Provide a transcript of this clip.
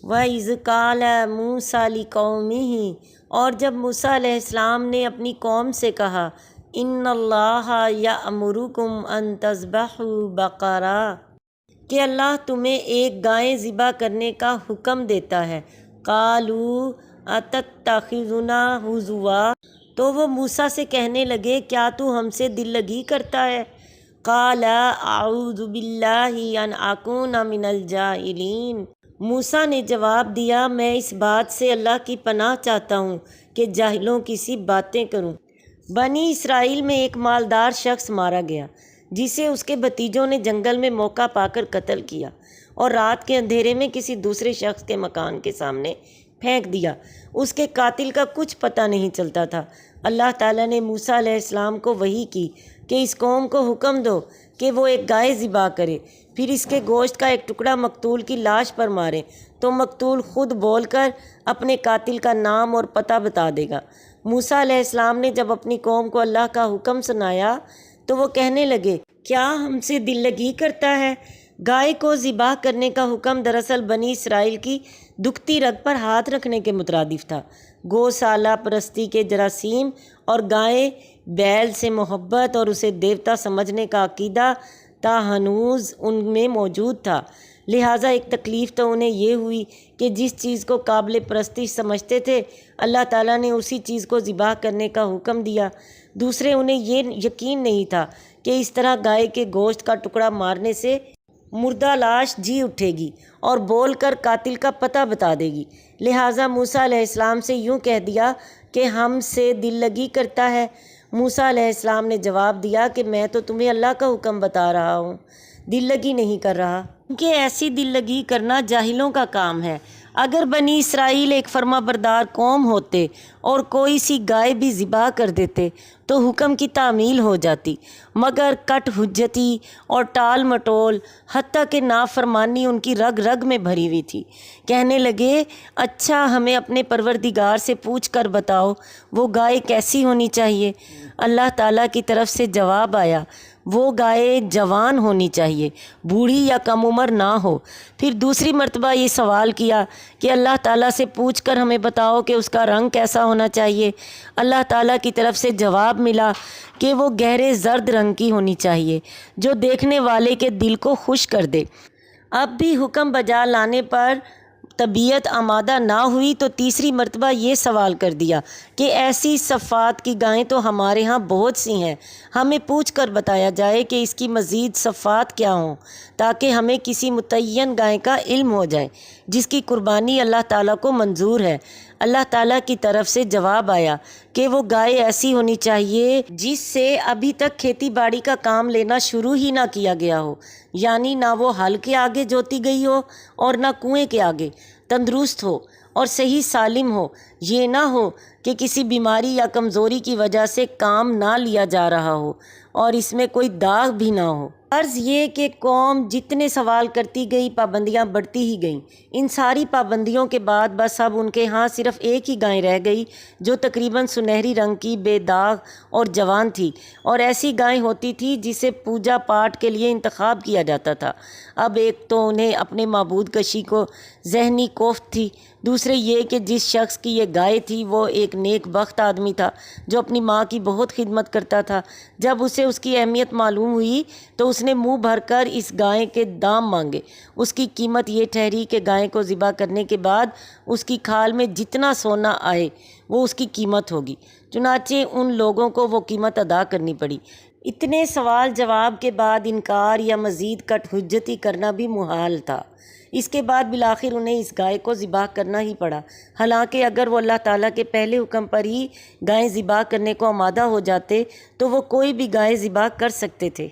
وَإِذْ قَالَ مُوسَىٰ لِقَوْمِهِ، اور جب موسیٰ علیہ السلام نے اپنی قوم سے کہا، اِنَّ اللَّهَ يَأْمُرُكُمْ أَن تَذْبَحُوا بَقَرَةً، کہ اللہ تمہیں ایک گائے ذبح کرنے کا حکم دیتا ہے۔ قَالُوا أَتَتَّخِذُنَا هُزُوًا، تو وہ موسیٰ سے کہنے لگے کیا تو ہم سے دل لگی کرتا ہے؟ قَالَ أَعُوذُ بِاللَّهِ أَنْ أَكُونَ مِنَ الْجَاهِلِينَ، موسیٰ نے جواب دیا میں اس بات سے اللہ کی پناہ چاہتا ہوں کہ جاہلوں کی سی باتیں کروں۔ بنی اسرائیل میں ایک مالدار شخص مارا گیا جسے اس کے بھتیجوں نے جنگل میں موقع پا کر قتل کیا اور رات کے اندھیرے میں کسی دوسرے شخص کے مکان کے سامنے پھینک دیا۔ اس کے قاتل کا کچھ پتہ نہیں چلتا تھا۔ اللہ تعالیٰ نے موسیٰ علیہ السلام کو وحی کی کہ اس قوم کو حکم دو کہ وہ ایک گائے ذبح کرے، پھر اس کے گوشت کا ایک ٹکڑا مقتول کی لاش پر مارے تو مقتول خود بول کر اپنے قاتل کا نام اور پتہ بتا دے گا۔ موسیٰ علیہ السلام نے جب اپنی قوم کو اللہ کا حکم سنایا تو وہ کہنے لگے کیا ہم سے دل لگی کرتا ہے؟ گائے کو ذبح کرنے کا حکم دراصل بنی اسرائیل کی دکھتی رگ پر ہاتھ رکھنے کے مترادف تھا۔ گوشالہ پرستی کے جراثیم اور گائے بیل سے محبت اور اسے دیوتا سمجھنے کا عقیدہ تا ہنوز ان میں موجود تھا، لہٰذا ایک تکلیف تو انہیں یہ ہوئی کہ جس چیز کو قابل پرستش سمجھتے تھے اللہ تعالیٰ نے اسی چیز کو ذبح کرنے کا حکم دیا۔ دوسرے انہیں یہ یقین نہیں تھا کہ اس طرح گائے کے گوشت کا ٹکڑا مارنے سے مردہ لاش جی اٹھے گی اور بول کر قاتل کا پتہ بتا دے گی، لہٰذا موسیٰ علیہ السلام سے یوں کہہ دیا کہ ہم سے دل لگی کرتا ہے۔ موسیٰ علیہ السلام نے جواب دیا کہ میں تو تمہیں اللہ کا حکم بتا رہا ہوں، دل لگی نہیں کر رہا، کیونکہ ایسی دل لگی کرنا جاہلوں کا کام ہے۔ اگر بنی اسرائیل ایک فرما بردار قوم ہوتے اور کوئی سی گائے بھی ذبح کر دیتے تو حکم کی تعمیل ہو جاتی، مگر کٹ حجتی اور ٹال مٹول حتیٰ کہ نافرمانی ان کی رگ رگ میں بھری ہوئی تھی۔ کہنے لگے اچھا ہمیں اپنے پروردگار سے پوچھ کر بتاؤ وہ گائے کیسی ہونی چاہیے؟ اللہ تعالیٰ کی طرف سے جواب آیا وہ گائے جوان ہونی چاہیے، بوڑھی یا کم عمر نہ ہو۔ پھر دوسری مرتبہ یہ سوال کیا کہ اللہ تعالیٰ سے پوچھ کر ہمیں بتاؤ کہ اس کا رنگ کیسا ہونا چاہیے؟ اللہ تعالیٰ کی طرف سے جواب ملا کہ وہ گہرے زرد رنگ کی ہونی چاہیے جو دیکھنے والے کے دل کو خوش کر دے۔ اب بھی حکم بجا لانے پر طبیعت آمادہ نہ ہوئی تو تیسری مرتبہ یہ سوال کر دیا کہ ایسی صفات کی گائیں تو ہمارے ہاں بہت سی ہیں، ہمیں پوچھ کر بتایا جائے کہ اس کی مزید صفات کیا ہوں تاکہ ہمیں کسی متعین گائے کا علم ہو جائے جس کی قربانی اللہ تعالیٰ کو منظور ہے۔ اللہ تعالیٰ کی طرف سے جواب آیا کہ وہ گائے ایسی ہونی چاہیے جس سے ابھی تک کھیتی باڑی کا کام لینا شروع ہی نہ کیا گیا ہو، یعنی نہ وہ ہل کے آگے جوتی گئی ہو اور نہ کنویں کے آگے، تندرست ہو اور صحیح سالم ہو، یہ نہ ہو کہ کسی بیماری یا کمزوری کی وجہ سے کام نہ لیا جا رہا ہو اور اس میں کوئی داغ بھی نہ ہو۔ عرض یہ کہ قوم جتنے سوال کرتی گئی پابندیاں بڑھتی ہی گئیں۔ ان ساری پابندیوں کے بعد بس اب ان کے ہاں صرف ایک ہی گائے رہ گئی جو تقریباً سنہری رنگ کی، بے داغ اور جوان تھی، اور ایسی گائے ہوتی تھی جسے پوجا پاٹ کے لیے انتخاب کیا جاتا تھا۔ اب ایک تو انہیں اپنے معبود کشی کو ذہنی کوفت تھی، دوسرے یہ کہ جس شخص کی یہ گائے تھی وہ ایک نیک بخت آدمی تھا جو اپنی ماں کی بہت خدمت کرتا تھا۔ جب اسے اس کی اہمیت معلوم ہوئی تو اس نے منہ بھر کر اس گائے کے دام مانگے۔ اس کی قیمت یہ ٹھہری کہ گائے کو ذبح کرنے کے بعد اس کی کھال میں جتنا سونا آئے وہ اس کی قیمت ہوگی۔ چنانچہ ان لوگوں کو وہ قیمت ادا کرنی پڑی۔ اتنے سوال جواب کے بعد انکار یا مزید کٹ حجتی کرنا بھی محال تھا۔ اس کے بعد بالآخر انہیں اس گائے کو ذبح کرنا ہی پڑا، حالانکہ اگر وہ اللہ تعالیٰ کے پہلے حکم پر ہی گائے ذبح کرنے کو آمادہ ہو جاتے تو وہ کوئی بھی گائے ذبح کر سکتے تھے۔